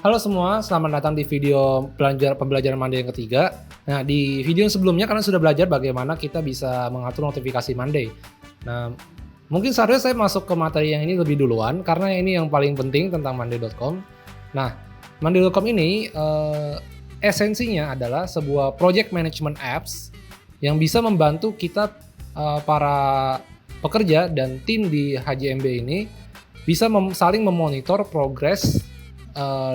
Halo semua, selamat datang di video pembelajaran Monday yang ketiga. Nah, di video sebelumnya kalian sudah belajar bagaimana kita bisa mengatur notifikasi Monday. Nah, mungkin seharusnya saya masuk ke materi yang ini lebih duluan, karena ini yang paling penting tentang Monday.com. Nah, Monday.com ini esensinya adalah sebuah project management apps yang bisa membantu kita para pekerja dan tim di HJMB ini bisa saling memonitor progres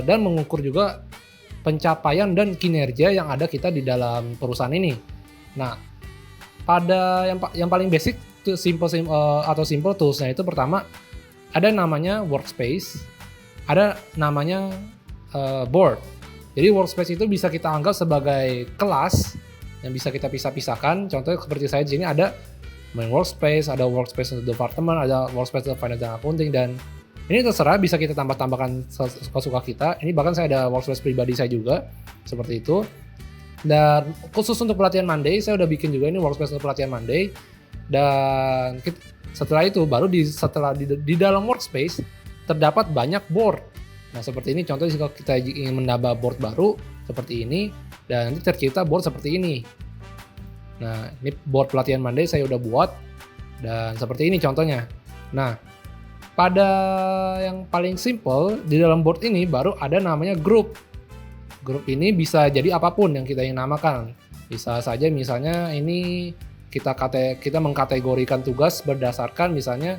dan mengukur juga pencapaian dan kinerja yang ada kita di dalam perusahaan ini. Nah, pada yang paling basic simple toolsnya itu pertama ada namanya workspace, ada namanya board. Jadi workspace itu bisa kita anggap sebagai kelas yang bisa kita pisah-pisahkan. Contohnya seperti saya di sini ada main workspace, ada workspace untuk departemen, ada workspace untuk finance dan accounting, dan ini terserah bisa kita tambah-tambahkan suka-suka kita. Ini bahkan saya ada workspace pribadi saya juga seperti itu. Dan khusus untuk pelatihan Monday saya udah bikin juga ini workspace untuk pelatihan Monday. Dan setelah itu baru di dalam workspace terdapat banyak board. Nah, seperti ini contohnya jika kita ingin menambah board baru seperti ini, dan nanti tercipta board seperti ini. Nah, ini board pelatihan Monday saya udah buat dan seperti ini contohnya. Nah, pada yang paling simple di dalam board ini baru ada namanya group. Grup ini bisa jadi apapun yang kita ingin namakan. Bisa saja misalnya ini kita mengkategorikan tugas berdasarkan misalnya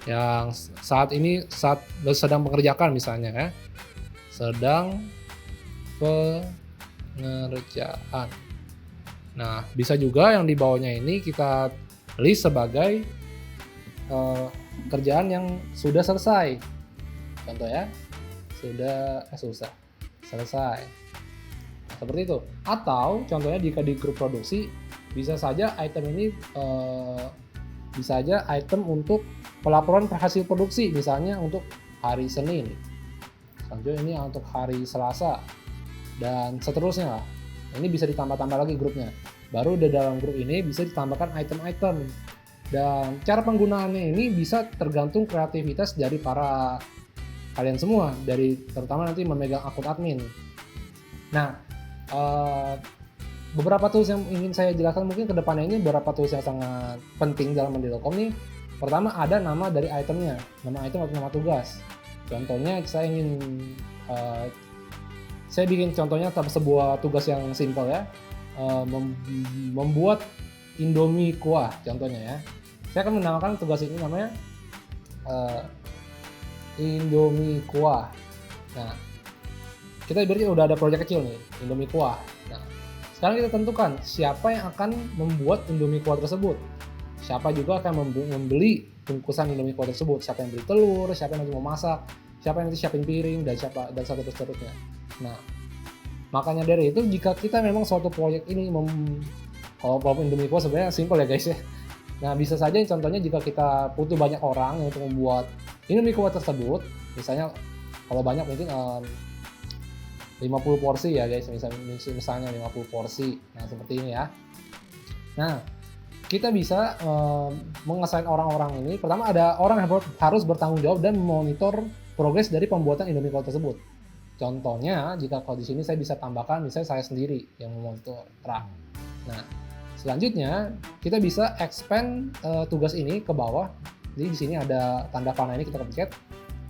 yang saat sedang mengerjakan misalnya ya. Sedang pengerjaan. Nah, bisa juga yang di bawahnya ini kita list sebagai kerjaan yang sudah selesai. Contoh ya, selesai. Nah, seperti itu. Atau contohnya jika di grup produksi bisa saja item ini item untuk pelaporan hasil produksi, misalnya untuk hari Senin. Selanjutnya ini untuk hari Selasa dan seterusnya lah. Ini bisa ditambah-tambah lagi grupnya. Baru di dalam grup ini bisa ditambahkan item-item. Dan cara penggunaannya ini bisa tergantung kreativitas dari para kalian semua, terutama nanti memegang akun admin. Nah, beberapa tools yang ingin saya jelaskan mungkin ke depannya ini beberapa tools yang sangat penting dalam Monday.com nih. Pertama ada nama dari itemnya, nama item atau nama tugas. Contohnya saya bikin contohnya sebuah tugas yang simple ya, membuat Indomie kuah contohnya ya. Saya akan menamakan tugas ini namanya Indomie kuah. Nah, kita berarti udah ada proyek kecil nih, Indomie kuah. Nah, sekarang kita tentukan siapa yang akan membuat Indomie kuah tersebut. Siapa juga akan membeli bungkusan Indomie kuah tersebut. Siapa yang beli telur, siapa yang nanti mau masak, siapa yang nanti siapin piring, dan seterusnya. Nah, makanya dari itu jika kita memang suatu proyek ini kalau Indomie kuah sebenarnya simple ya guys ya. Nah, bisa saja contohnya jika kita butuh banyak orang untuk membuat Indomie kuah tersebut, misalnya kalau banyak mungkin 50 porsi ya guys, misalnya 50 porsi. Nah, seperti ini ya. Nah, kita bisa mengassign orang-orang ini. Pertama ada orang yang harus bertanggung jawab dan memonitor progres dari pembuatan Indomie kuah tersebut. Contohnya, jika kalau di sini saya bisa tambahkan misalnya saya sendiri yang memonitor. Nah, selanjutnya kita bisa expand tugas ini ke bawah. Jadi di sini ada tanda panah ini kita pencet.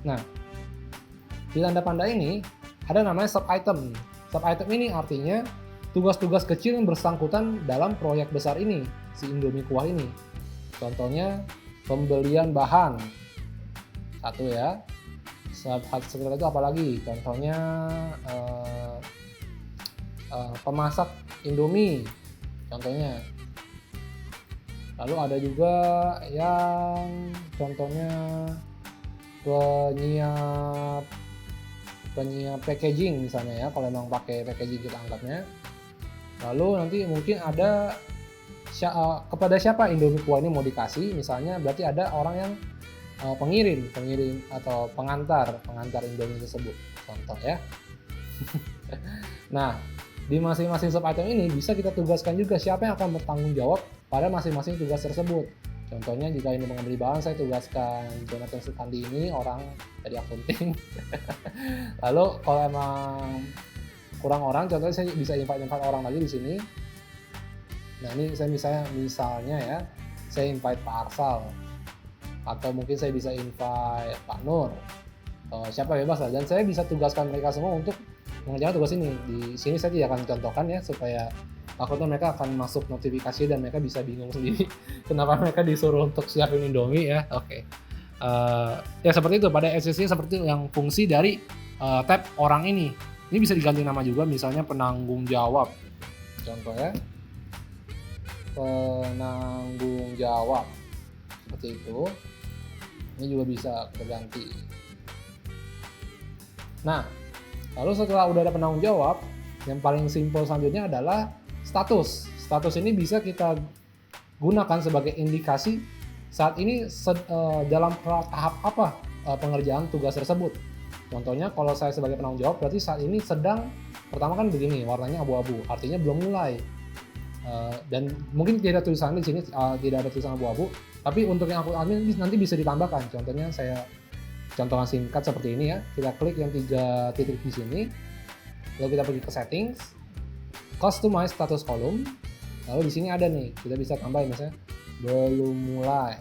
Nah, di tanda panah ini ada namanya sub item. Sub item ini artinya tugas-tugas kecil yang bersangkutan dalam proyek besar ini, si Indomie kuah ini. Contohnya pembelian bahan. Satu ya. Setelah itu apalagi? Contohnya pemasak Indomie. Contohnya. Lalu ada juga yang contohnya penyiap packaging misalnya ya, kalau memang pakai packaging kita anggapnya. Lalu nanti mungkin ada kepada siapa Indomie kuah ini mau dikasih, misalnya berarti ada orang yang pengirim atau pengantar Indomie tersebut, contoh ya. Nah, di masing-masing sub item ini bisa kita tugaskan juga siapa yang akan bertanggung jawab pada masing-masing tugas tersebut. Contohnya jika ini membeli bahan, saya tugaskan Jonathan Sukandi ini orang dari akunting. Lalu kalau emang kurang orang, contohnya saya bisa invite orang lagi di sini. Nah ini saya misalnya ya, saya invite Pak Arsal, atau mungkin saya bisa invite Pak Nur, siapa bebas lah. Dan saya bisa tugaskan mereka semua untuk mengerjakan tugas ini. Di sini saya tidak akan contohkan ya, supaya takutnya mereka akan masuk notifikasi dan mereka bisa bingung sendiri kenapa mereka disuruh untuk siapin Indomie ya. Oke. Ya seperti itu, pada esensinya seperti itu yang fungsi dari tab orang ini. Ini bisa diganti nama juga, misalnya penanggung jawab. Contohnya penanggung jawab seperti itu. Ini juga bisa kita ganti. Nah, lalu setelah udah ada penanggung jawab, yang paling simpel selanjutnya adalah status. Status ini bisa kita gunakan sebagai indikasi saat ini dalam tahap apa pengerjaan tugas tersebut. Contohnya kalau saya sebagai penanggung jawab, berarti saat ini sedang, pertama kan begini, warnanya abu-abu, artinya belum mulai. Dan mungkin tidak ada tulisan di sini, tidak ada tulisan abu-abu, tapi untuk yang aku admin nanti bisa ditambahkan. Contohnya saya contohkan singkat seperti ini ya. Kita klik yang 3 titik di sini, lalu kita pergi ke settings, customize status column, lalu di sini ada nih, kita bisa tambahin misalnya belum mulai.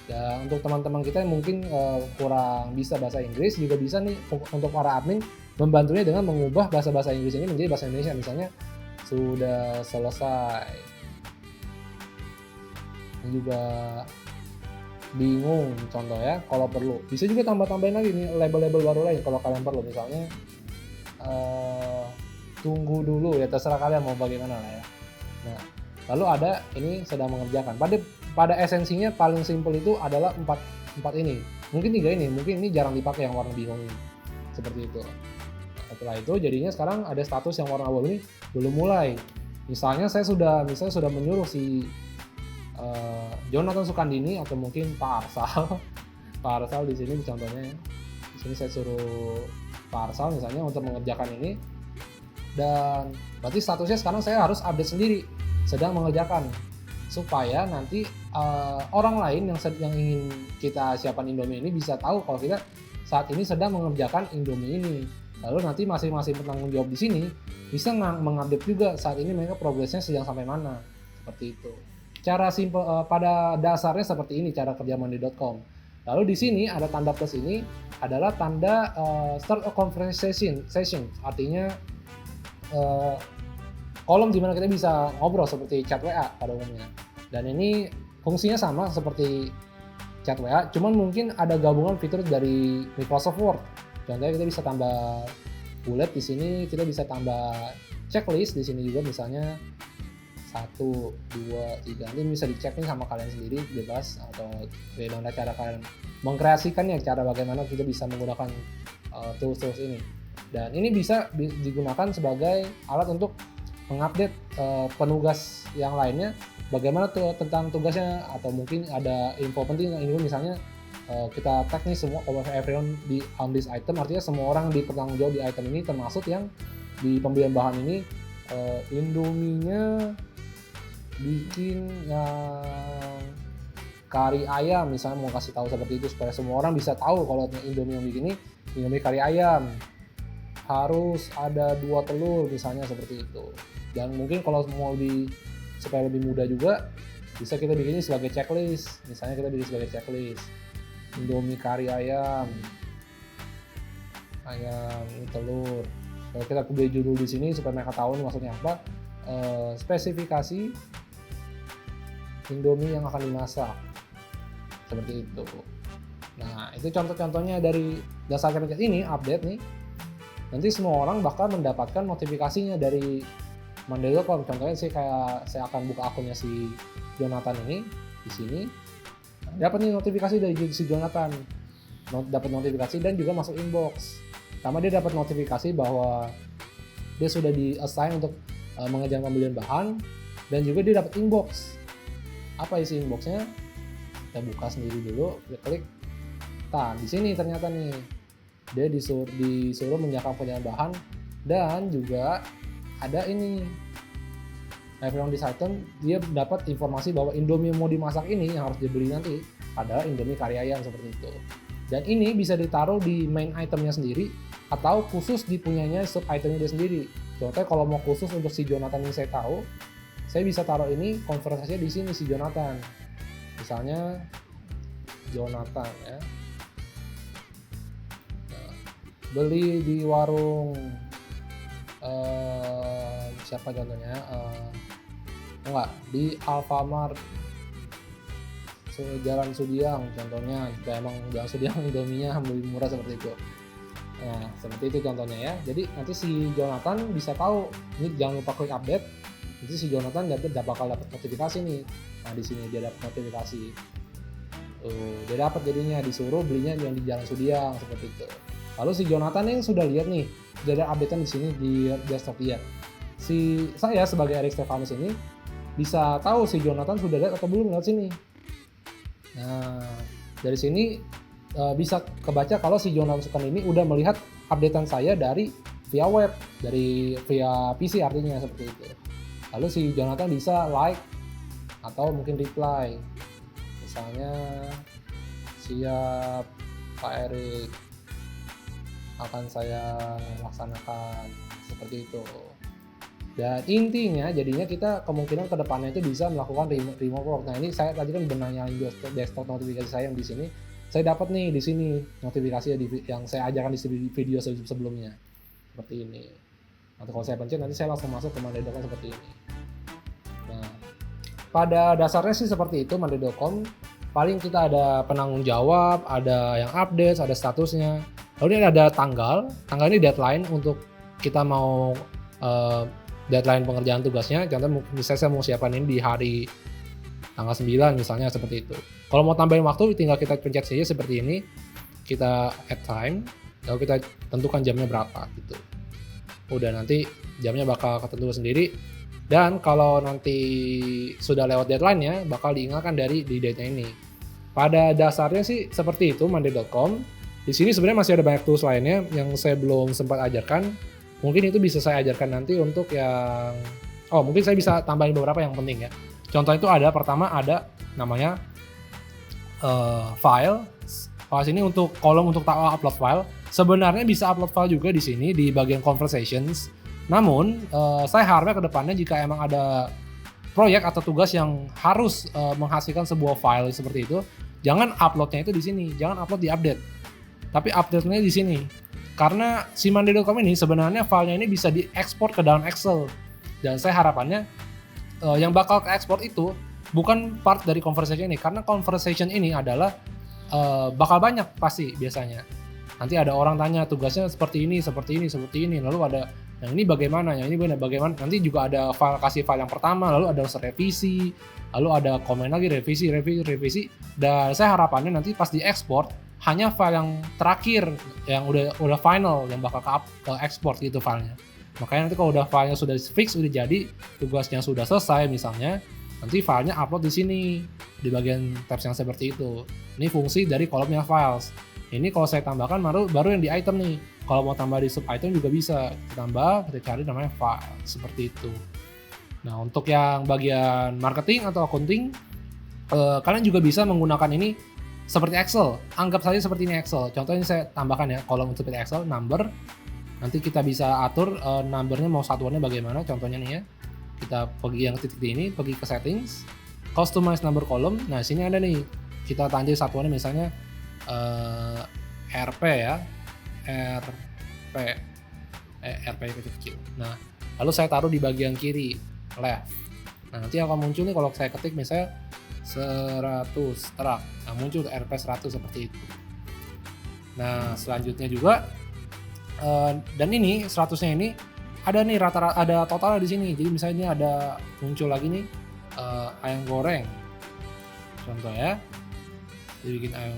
Dan untuk teman-teman kita yang mungkin kurang bisa bahasa Inggris, juga bisa nih untuk para admin membantunya dengan mengubah bahasa Inggris ini menjadi bahasa Indonesia. Misalnya sudah selesai. Ini juga bingung contoh ya, kalau perlu bisa juga tambah-tambahin lagi nih label-label baru lain kalau kalian perlu. Misalnya tunggu dulu ya, terserah kalian mau bagaimana lah ya. Nah, lalu ada ini sedang mengerjakan. Pada esensinya paling simpel itu adalah empat ini. Mungkin 3 ini, mungkin ini jarang dipakai yang warna bingung ini. Seperti itu. Setelah itu jadinya sekarang ada status yang warna abu ini belum mulai. Misalnya saya sudah menyuruh si Jonathan Sukandini atau mungkin Pak Arsal. Pak Arsal di sini contohnya. Di sini saya suruh Pak Arsal misalnya untuk mengerjakan ini. Dan berarti statusnya sekarang saya harus update sendiri sedang mengerjakan, supaya nanti orang lain yang ingin kita siapkan Indomie ini bisa tahu kalau kita saat ini sedang mengerjakan Indomie ini. Lalu nanti masing-masing penanggung jawab di sini bisa mengupdate juga saat ini mereka progresnya sedang sampai mana. Seperti itu. Cara simpel pada dasarnya seperti ini cara kerja monday.com. Lalu di sini ada tanda plus ini adalah tanda start a conversation session, artinya kolom di mana kita bisa ngobrol seperti chat WA pada umumnya. Dan ini fungsinya sama seperti chat WA, cuman mungkin ada gabungan fitur dari Microsoft Word. Contohnya kita bisa tambah bullet di sini, kita bisa tambah checklist di sini juga, misalnya 1, 2, 3. Ini bisa dicek nih sama kalian sendiri bebas, atau bagaimana cara kalian mengkreasikannya, cara bagaimana kita bisa menggunakan tools ini. Dan ini bisa digunakan sebagai alat untuk mengupdate penugas yang lainnya, bagaimana tentang tugasnya, atau mungkin ada info penting yang ini misalnya kita tag nih semua everyone on this item, artinya semua orang di bertanggung jawab di item ini, termasuk yang di pembelian bahan ini Indominya bikin yang kari ayam misalnya, mau kasih tahu seperti itu supaya semua orang bisa tahu kalau Indomie yang bikin ini Indomie kari ayam, harus ada 2 telur misalnya seperti itu. Dan mungkin kalau mau supaya lebih mudah juga bisa kita bikinnya sebagai checklist. Misalnya kita bikin sebagai checklist Indomie kari ayam telur. Kalau kita beri judul di sini supaya mereka tahu maksudnya apa, spesifikasi Indomie yang akan dimasak seperti itu. Nah itu contoh-contohnya dari dasar kerja ini update nih. Nanti semua orang bakal mendapatkan notifikasinya dari monday.com. Contohnya sih kayak saya akan buka akunnya si Jonathan ini di sini. Dapat nih notifikasi dari si Jonathan. Dapat notifikasi dan juga masuk inbox. Pertama dia dapat notifikasi bahwa dia sudah di-assign untuk mengerjakan pembelian bahan, dan juga dia dapat inbox. Apa isi inboxnya? Kita buka sendiri dulu, kita klik. Nah, di sini ternyata nih dia disuruh menyiapkan penyajian bahan, dan juga ada ini every on this item, dia dapat informasi bahwa Indomie yang mau dimasak ini yang harus dibeli nanti adalah Indomie kari ayam seperti itu. Dan ini bisa ditaruh di main itemnya sendiri atau khusus dipunyanya sub itemnya dia sendiri. Contohnya kalau mau khusus untuk si Jonathan yang saya tahu, saya bisa taruh ini konversasinya di sini si Jonathan. Misalnya Jonathan ya. Nah, beli di warung siapa contohnya? Enggak, di Alfamart Jalan Sudiang contohnya. Jika emang Jalan Sudiang Indominya lebih murah seperti itu. Nah, seperti itu contohnya ya. Jadi nanti si Jonathan bisa tahu, ini jangan lupa klik update. Nanti si Jonathan bakal dapat notifikasi nih. Nah, di sini dia dapat notifikasi. Dia dapat jadinya disuruh belinya yang di Jalan Sudiang seperti itu. Lalu si Jonathan yang sudah lihat nih, sudah ada updatean di sini di desktop dia. Saya sebagai Erik Stefanus ini bisa tahu si Jonathan sudah lihat atau belum lewat sini. Nah, dari sini bisa kebaca kalau si Jonathan ini udah melihat updatean saya dari via web, via PC artinya seperti itu. Lalu si Jonathan bisa like atau mungkin reply. Misalnya, siap Pak Erik, akan saya laksanakan seperti itu. Dan intinya jadinya kita kemungkinan ke depannya itu bisa melakukan remote work. Nah, ini saya tadi kan nyalain desktop notifikasi saya yang di sini. Saya dapat nih di sini notifikasi yang saya ajarkan di video sebelumnya. Seperti ini. Nanti kalau saya pencet nanti saya langsung masuk ke Monday.com seperti ini. Nah, pada dasarnya sih seperti itu Monday.com. Paling kita ada penanggung jawab, ada yang update, ada statusnya. Lalu ini ada tanggal ini deadline untuk kita mau deadline pengerjaan tugasnya. Contohnya misalnya saya mau siapin ini di hari tanggal 9 misalnya seperti itu. Kalau mau tambahin waktu tinggal kita pencet saja seperti ini. Kita add time, lalu kita tentukan jamnya berapa gitu. Udah nanti jamnya bakal ketentu sendiri. Dan kalau nanti sudah lewat deadline-nya bakal diingatkan di date-nya ini. Pada dasarnya sih seperti itu Monday.com. Di sini sebenarnya masih ada banyak tools lainnya yang saya belum sempat ajarkan. Mungkin itu bisa saya ajarkan nanti untuk yang mungkin saya bisa tambahin beberapa yang penting ya. Contoh itu pertama ada namanya file. File ini untuk kolom untuk upload file. Sebenarnya bisa upload file juga di sini di bagian conversations. Namun saya harapnya ke depannya jika emang ada proyek atau tugas yang harus menghasilkan sebuah file seperti itu, jangan uploadnya itu di sini, jangan upload di update. Tapi update-nya di sini. Karena si Monday.com ini sebenarnya filenya ini bisa diekspor ke dalam Excel. Dan saya harapannya yang bakal ke ekspor itu bukan part dari conversation ini. Karena conversation ini adalah bakal banyak pasti biasanya. Nanti ada orang tanya tugasnya seperti ini. Lalu ada yang ini bagaimana, yang ini bagaimana. Nanti juga ada kasih file yang pertama, lalu ada revisi, lalu ada komen lagi, revisi. Dan saya harapannya nanti pas diekspor hanya file yang terakhir yang udah final yang bakal ke ekspor gitu filenya. Makanya nanti kalau udah filenya sudah fix, udah jadi, tugasnya sudah selesai misalnya, nanti filenya upload di sini di bagian tabs yang seperti itu. Ini fungsi dari kolomnya files. Ini kalau saya tambahkan baru yang di item nih. Kalau mau tambah di sub item juga bisa tambah, kita cari namanya file seperti itu. Nah, untuk yang bagian marketing atau accounting, kalian juga bisa menggunakan ini seperti Excel. Anggap saja seperti ini Excel. Contohnya saya tambahkan ya kolom seperti Excel, number. Nanti kita bisa atur numbernya mau satuannya bagaimana. Contohnya nih ya, kita pergi yang titik ini, pergi ke settings, customize number column. Nah, sini ada nih, kita tanda satuannya misalnya RP ya, RP kecil. Nah, lalu saya taruh di bagian kiri, left. Nah, nanti akan muncul nih kalau saya ketik misalnya 100 terak. Nah, muncul RP 100 seperti itu. Nah, selanjutnya juga dan ini 100-nya ini ada nih rata-rata ada totalnya di sini. Jadi misalnya ini ada muncul lagi nih ayam goreng. Contoh ya. Jadi bikin ayam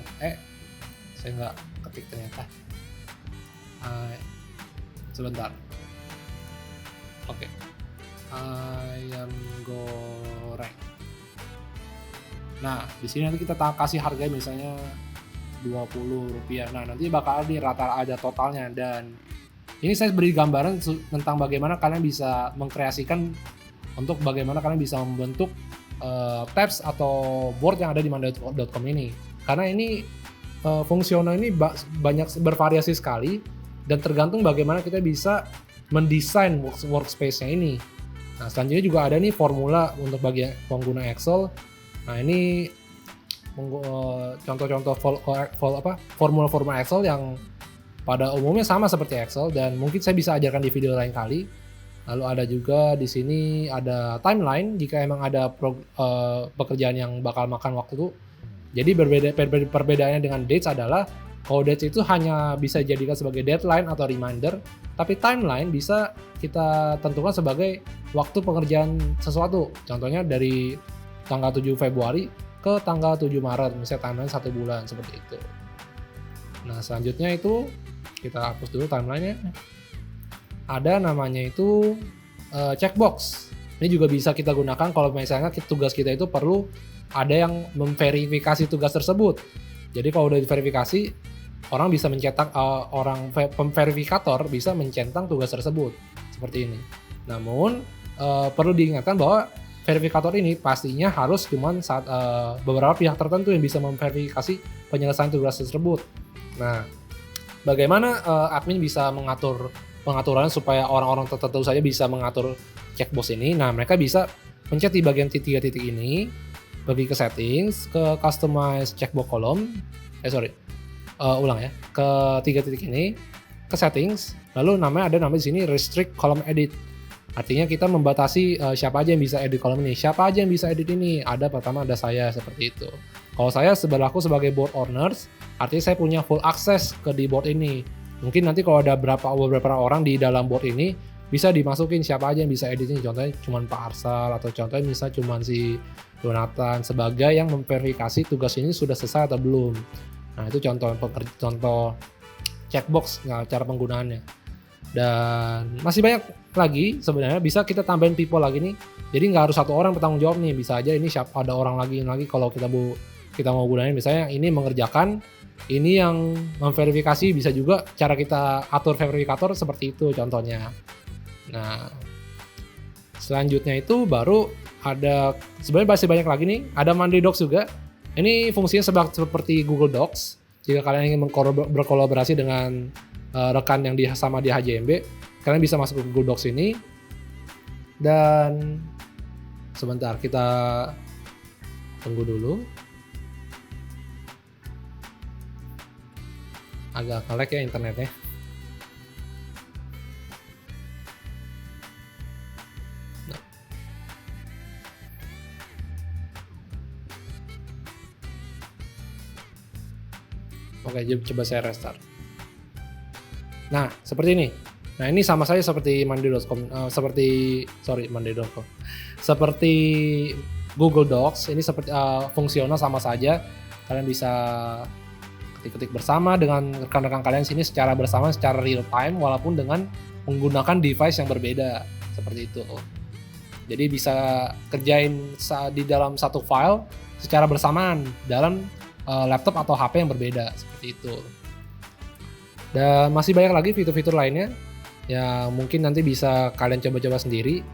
saya nggak ketik ternyata. Sebentar. Oke. Ayam goreng. Nah, di sini nanti kita kasih harga misalnya Rp20. Nah, nanti bakal ada totalnya, dan ini saya beri gambaran tentang bagaimana kalian bisa mengkreasikan untuk bagaimana kalian bisa membentuk tabs atau board yang ada di monday.com ini. Karena ini fungsional ini banyak bervariasi sekali dan tergantung bagaimana kita bisa mendesain workspace-nya ini. Nah, selanjutnya juga ada nih formula untuk bagi pengguna Excel. Nah, ini contoh-contoh formula Excel yang pada umumnya sama seperti Excel dan mungkin saya bisa ajarkan di video lain kali. Lalu ada juga di sini ada timeline jika emang ada pekerjaan yang bakal makan waktu. Jadi perbedaannya dengan dates adalah kalau dates itu hanya bisa dijadikan sebagai deadline atau reminder, tapi timeline bisa kita tentukan sebagai waktu pengerjaan sesuatu. Contohnya dari tanggal 7 Februari ke tanggal 7 Maret, misalnya timeline 1 bulan, seperti itu. Nah, selanjutnya itu kita hapus dulu timeline-nya. Ada namanya itu checkbox. Ini juga bisa kita gunakan kalau misalnya tugas kita itu perlu ada yang memverifikasi tugas tersebut. Jadi kalau udah diverifikasi, orang bisa mencetak, orang pemverifikator bisa mencentang tugas tersebut seperti ini. Namun perlu diingatkan bahwa verifikator ini pastinya harus cuman saat beberapa pihak tertentu yang bisa memverifikasi penyelesaian tugas tersebut. Nah, bagaimana admin bisa pengaturan supaya orang-orang tertentu saja bisa mengatur checkbox ini? Nah, mereka bisa pencet di bagian tiga titik ini, pergi ke settings, ke customize checkbox column, ke tiga titik ini, ke settings, lalu ada nama di sini restrict column edit. Artinya kita membatasi siapa aja yang bisa edit kolom ini, siapa aja yang bisa edit ini. Pertama ada saya, seperti itu. Kalau saya berlaku sebagai board owners, artinya saya punya full access ke di board ini. Mungkin nanti kalau ada beberapa orang di dalam board ini, bisa dimasukin siapa aja yang bisa edit ini. Contohnya cuma Pak Arsal, atau contohnya misalnya cuma si Donatan sebagai yang memverifikasi tugas ini sudah selesai atau belum. Nah, itu contoh checkbox, cara penggunaannya. Dan masih banyak lagi sebenarnya, bisa kita tambahin people lagi nih. Jadi nggak harus satu orang bertanggung jawab nih, bisa aja ini ada orang lagi kalau kita mau gunain, misalnya ini mengerjakan, ini yang memverifikasi, bisa juga cara kita atur verifikator seperti itu contohnya. Nah, selanjutnya itu baru ada, sebenarnya masih banyak lagi nih, ada Monday Docs juga. Ini fungsinya seperti Google Docs. Jika kalian ingin berkolaborasi dengan rekan yang sama di HJMB, kalian bisa masuk ke Google Docs ini. Dan sebentar, kita tunggu dulu. Agak nge-lag ya internetnya. Oke, coba saya restart. Nah, seperti ini. Nah, ini sama saja seperti monday.com, monday.com. Seperti Google Docs, ini seperti fungsional sama saja. Kalian bisa ketik-ketik bersama dengan rekan-rekan kalian sini secara bersama, secara real time, walaupun dengan menggunakan device yang berbeda, seperti itu. Jadi bisa kerjain di dalam satu file secara bersamaan dalam laptop atau HP yang berbeda, seperti itu. Dan masih banyak lagi fitur-fitur lainnya yang mungkin nanti bisa kalian coba-coba sendiri.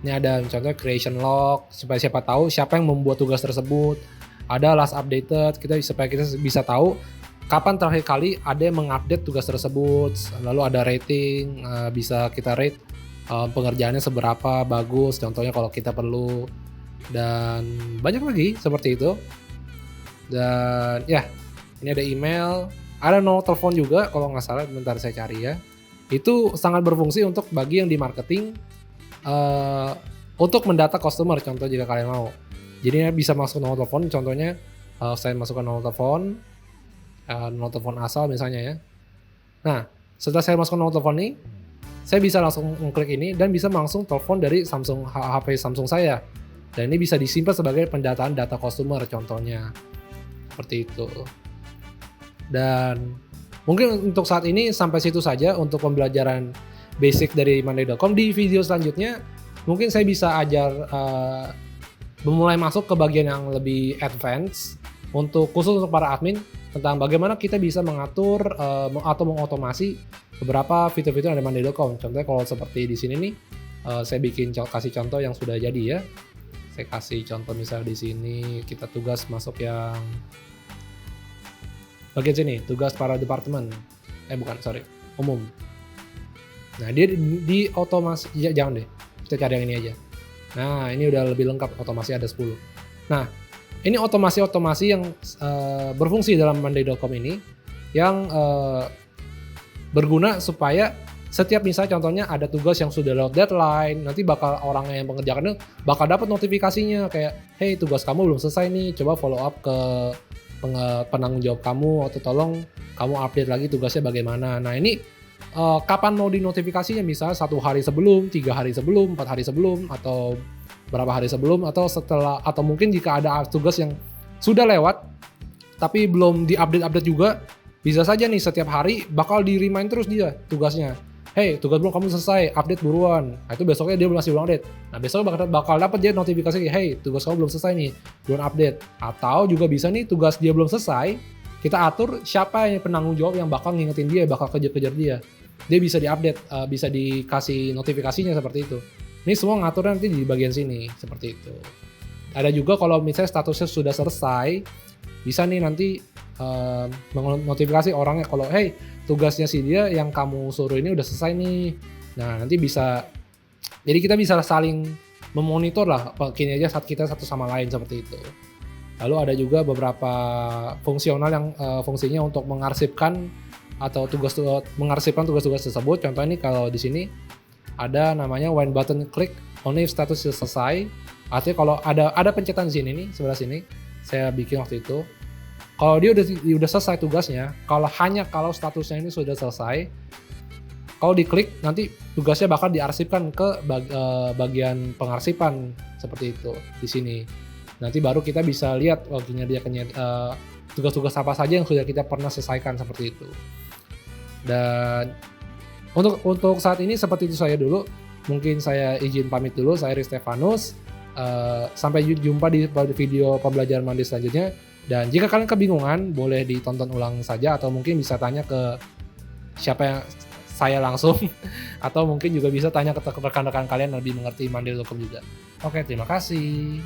Ini ada contohnya creation log, supaya siapa tahu siapa yang membuat tugas tersebut. Ada last updated, supaya kita bisa tahu kapan terakhir kali ada yang mengupdate tugas tersebut. Lalu ada rating, bisa kita rate pengerjaannya seberapa bagus, contohnya kalau kita perlu. Dan banyak lagi seperti itu. Dan ya, ini ada email, ada nomor telepon juga kalau nggak salah, bentar saya cari ya. Itu sangat berfungsi untuk bagi yang di marketing, untuk mendata customer, contoh jika kalian mau. Jadi bisa masuk nomor telepon, contohnya saya masukkan nomor telepon asal misalnya ya. Nah, setelah saya masukkan nomor telepon ini, saya bisa langsung mengklik ini dan bisa langsung telepon dari HP Samsung saya. Dan ini bisa disimpan sebagai pendataan data customer contohnya. Seperti itu. Dan mungkin untuk saat ini sampai situ saja untuk pembelajaran basic dari monday.com. Di video selanjutnya mungkin saya bisa mulai masuk ke bagian yang lebih advance khusus untuk para admin, tentang bagaimana kita bisa mengatur atau mengotomasi beberapa fitur-fitur yang ada di monday.com. Contohnya kalau seperti di sini nih, Saya kasih contoh yang sudah jadi ya. Saya kasih contoh misal di sini kita tugas masuk yang bagian sini, tugas para departemen. Bukan, sorry, umum. Nah, dia di otomasi, ya jangan deh, kita cari yang ini aja. Nah, ini udah lebih lengkap, otomasi ada 10. Nah, ini otomasi-otomasi yang berfungsi dalam monday.com ini yang berguna supaya setiap misal contohnya ada tugas yang sudah lewat deadline, nanti bakal orang yang mengerjakannya bakal dapat notifikasinya kayak, "Hey, tugas kamu belum selesai nih, coba follow up ke penanggung jawab kamu atau tolong kamu update lagi tugasnya bagaimana." Nah, ini kapan mau dinotifikasinya, misalnya 1 hari sebelum, 3 hari sebelum, 4 hari sebelum, atau berapa hari sebelum, atau setelah, atau mungkin jika ada tugas yang sudah lewat tapi belum di-update juga, bisa saja nih setiap hari bakal di-remind terus dia tugasnya. "Hey, tugas belum kamu selesai, update buruan." Nah, itu besoknya dia masih belum update. Nah, besoknya bakal dapat dia notifikasi, "Hey, tugas kamu belum selesai nih, belum update." Atau juga bisa nih tugas dia belum selesai, kita atur siapa yang penanggung jawab yang bakal ngingetin dia, bakal kejar-kejar dia. Dia bisa di-update, bisa dikasih notifikasinya seperti itu. Ini semua ngaturnya nanti di bagian sini, seperti itu. Ada juga kalau misalnya statusnya sudah selesai, bisa nih nanti notifikasi orangnya kalau, "Hey, tugasnya si dia yang kamu suruh ini udah selesai nih." Nah, nanti bisa, jadi kita bisa saling memonitor lah, gini aja saat kita satu sama lain seperti itu. Lalu ada juga beberapa fungsional yang fungsinya untuk mengarsipkan atau mengarsipkan tugas-tugas tersebut. Contohnya ini kalau di sini ada namanya when button click only if status sudah selesai. Artinya kalau ada pencetan di sini nih, sebelah sini, saya bikin waktu itu. Kalau dia udah selesai tugasnya, kalau statusnya ini sudah selesai, kalau diklik nanti tugasnya bakal diarsipkan ke bagian pengarsipan seperti itu di sini. Nanti baru kita bisa lihat tugas-tugas apa saja yang sudah kita pernah selesaikan seperti itu. Dan untuk saat ini seperti itu saya dulu. Mungkin saya izin pamit dulu. Saya Riz Stefanus. Sampai jumpa di video pembelajaran Monday selanjutnya. Dan jika kalian kebingungan, boleh ditonton ulang saja atau mungkin bisa tanya ke siapa yang saya langsung atau mungkin juga bisa tanya ke rekan-rekan kalian yang lebih mengerti Monday.com juga. Oke, terima kasih.